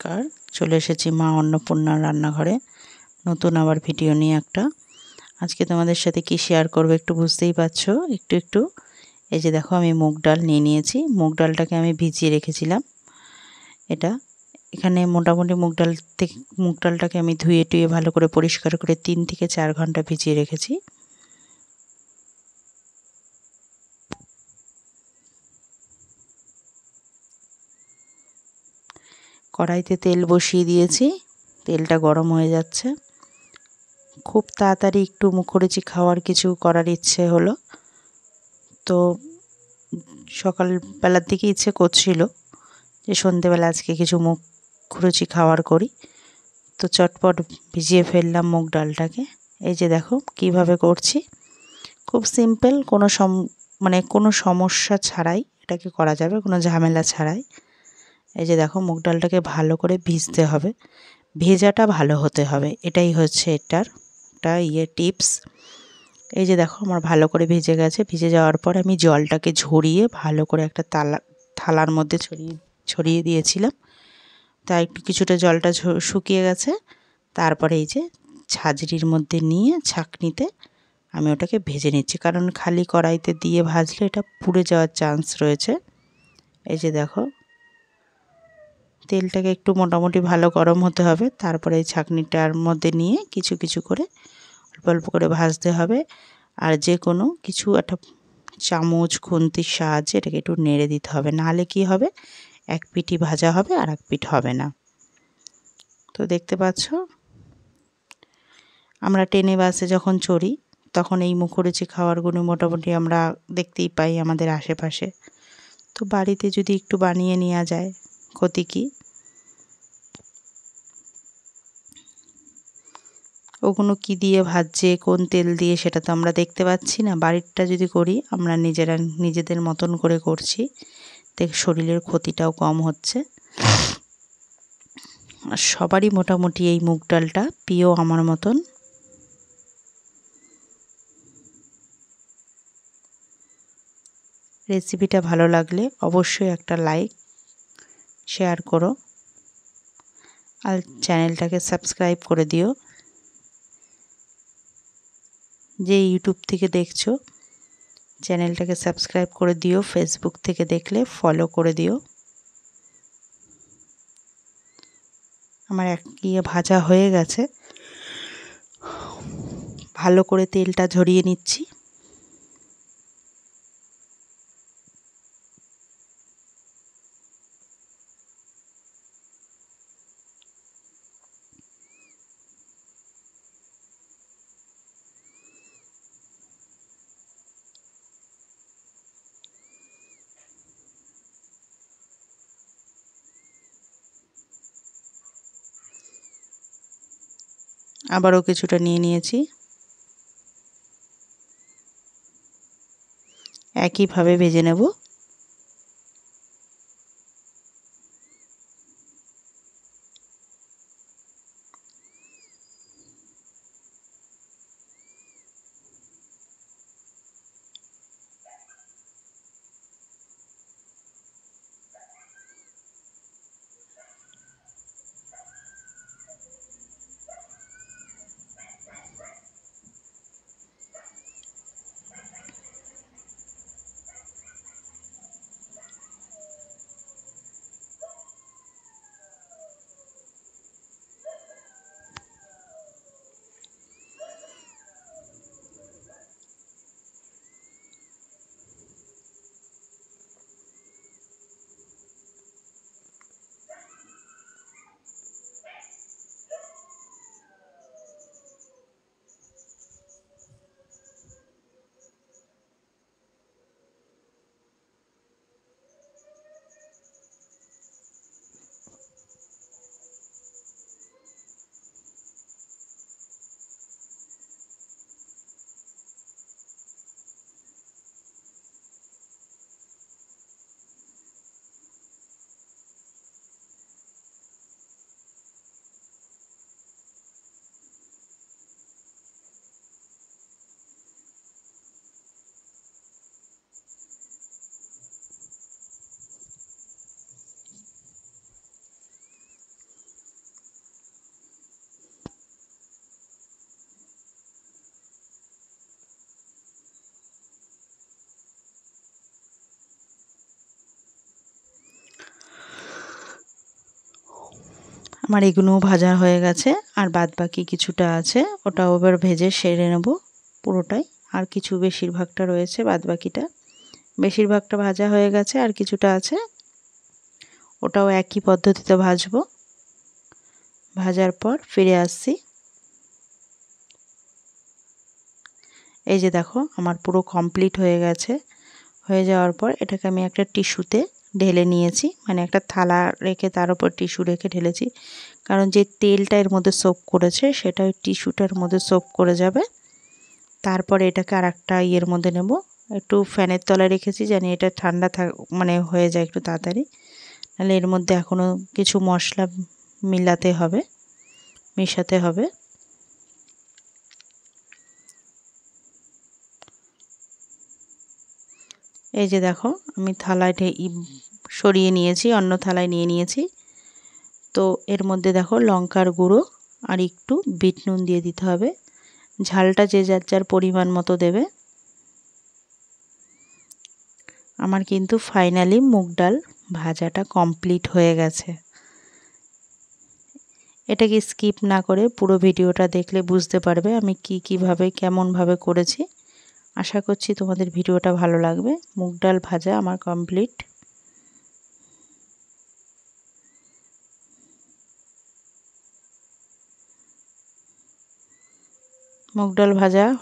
নমস্কার, চলে এসেছি মা অন্নপূর্ণার রান্নাঘরে নতুন আবার ভিডিও নিয়ে একটা। আজকে তোমাদের সাথে কি শেয়ার করব একটু বুঝতেই পারছো। একটু এই যে দেখো, আমি মুগ ডাল নিয়ে নিয়েছি। মুগ ডালটাকে আমি ভিজিয়ে রেখেছিলাম। এখানে মোটামুটি মুগ ডালটাকে আমি ধুয়ে টুয়ে ভালো করে পরিষ্কার করে 3 থেকে 4 ঘন্টা ভিজিয়ে রেখেছি। কড়াইতে তেল বসিয়ে দিয়েছি, তেলটা গরম হয়ে যাচ্ছে। খুব তাড়াতাড়ি একটু মুখরোচি খাওয়ার কিছু করার ইচ্ছে হলো, তো সকালবেলার দিকে ইচ্ছে করছিল যে সন্ধেবেলা আজকে কিছু মুখরোচি খাওয়ার করি, তো চটপট ভিজিয়ে ফেললাম মুগ ডালটাকে। এই যে দেখো কিভাবে করছি, খুব সিম্পল, কোনো সমস্যা ছাড়াই এটাকে করা যাবে, কোনো ঝামেলা ছাড়াই। এই যে দেখো, মুগ ডালটাকে ভালো করে ভিজতে হবে, ভেজাটা ভালো হতে হবে, এটাই হচ্ছে এটার একটা টিপস। এই যে দেখো, আমার ভালো করে ভিজে গেছে। ভিজে যাওয়ার পর আমি জলটাকে ঝরিয়ে ভালো করে একটা থালার মধ্যে ছড়িয়ে দিয়েছিলাম। তাই একটু কিছুটা জলটা শুকিয়ে গেছে। তারপরে এই যে ঝাঁঝরির মধ্যে নিয়ে ছাঁকনিতে আমি ওটাকে ভেজে নিচ্ছি, কারণ খালি কড়াইতে দিয়ে ভাজলে এটা পুড়ে যাওয়ার চান্স রয়েছে। এই যে দেখো, তেলটাকে একটু মোটামুটি ভালো গরম হতে হবে। তারপরে এই ছাঁকনিটার মধ্যে নিয়ে কিছু কিছু করে অল্প অল্প করে ভাজতে হবে। আর যে কোনো কিছু একটা চামচ খুন্তির সাহায্যে এটাকে একটু নেড়ে দিতে হবে, নাহলে কি হবে, এক পিঠই ভাজা হবে আর এক পিঠ হবে না। তো দেখতে পাচ্ছ, আমরা ট্রেনে বাসে যখন চড়ি তখন এই মুখরোচি খাবারগুলো মোটামুটি আমরা দেখতেই পাই আমাদের আশেপাশে। তো বাড়িতে যদি একটু বানিয়ে নেওয়া যায়, ক্ষতি কী। ওগুলো কি দিয়ে ভাজছে, কোন তেল দিয়ে, সেটা তো আমরা দেখতে পাচ্ছি না। বাড়িরটা যদি করি আমরা নিজেদের মতন করে করছি, দেখ শরীরের ক্ষতিটাও কম হচ্ছে। আর সবারই মোটামুটি এই মুগ ডালটা প্রিয় আমার মতন। রেসিপিটা ভালো লাগলে অবশ্যই একটা লাইক শেয়ার করো, আর চ্যানেলটাকে সাবস্ক্রাইব করে দিও। যে ইউটিউব থেকে দেখছো চ্যানেলটাকে সাবস্ক্রাইব করে দিও, ফেসবুক থেকে দেখলে ফলো করে দিও। আমার ভাজা হয়ে গেছে, ভালো করে তেলটা ঝরিয়ে নিচ্ছি। আবারও কিছুটা নিয়ে নিয়েছি, একইভাবে ভেজে নেব। আমার এগুলোও ভাজা হয়ে গেছে, আর বাদ বাকি কিছুটা আছে, ওটাও এবার ভেজে সেরে নেব পুরোটাই। আর কিছু বেশিরভাগটা রয়েছে, বাদ বাকিটা বেশিরভাগটা ভাজা হয়ে গেছে, আর কিছুটা আছে, ওটাও একই পদ্ধতিতে ভাজবো। ভাজার পর ফিরে আসছি। এই যে দেখো আমার পুরো কমপ্লিট হয়ে গেছে। হয়ে যাওয়ার পর এটাকে আমি একটা টিস্যুতে ঢেলে নিয়েছি, মানে একটা থালা রেখে তার উপর টিস্যু রেখে ঢেলেছি, কারণ যে তেলটা এর মধ্যে সোপ করেছে সেটা ওই টিস্যুটার মধ্যে সোপ করে যাবে। তারপরে এটাকে আর একটা ইয়ের মধ্যে নেব, একটু ফ্যানের তলায় রেখেছি জানি এটা ঠান্ডা মানে হয়ে যায় একটু তাড়াতাড়ি, নাহলে এর মধ্যে এখনও কিছু মশলা মেশাতে হবে। এই যে দেখো আমি থালায় সরিয়ে নিয়েছি, অন্য থালায় নিয়ে নিয়েছি। তো এর মধ্যে দেখো লঙ্কার গুঁড়ো আর একটু বিট নুন দিয়ে দিতে হবে, ঝালটা যে যার যার পরিমাণ মতো দেবে। আমার কিন্তু ফাইনালি মুগ ডাল ভাজাটা কমপ্লিট হয়ে গেছে। এটাকে স্কিপ না করে পুরো ভিডিওটা দেখলে বুঝতে পারবে আমি কিভাবে কেমনভাবে করেছি। আশা করছি তোমাদের ভিডিওটা ভালো লাগবে। মুগ ডাল ভাজা আমার কমপ্লিট। মুগ ডাল ভাজা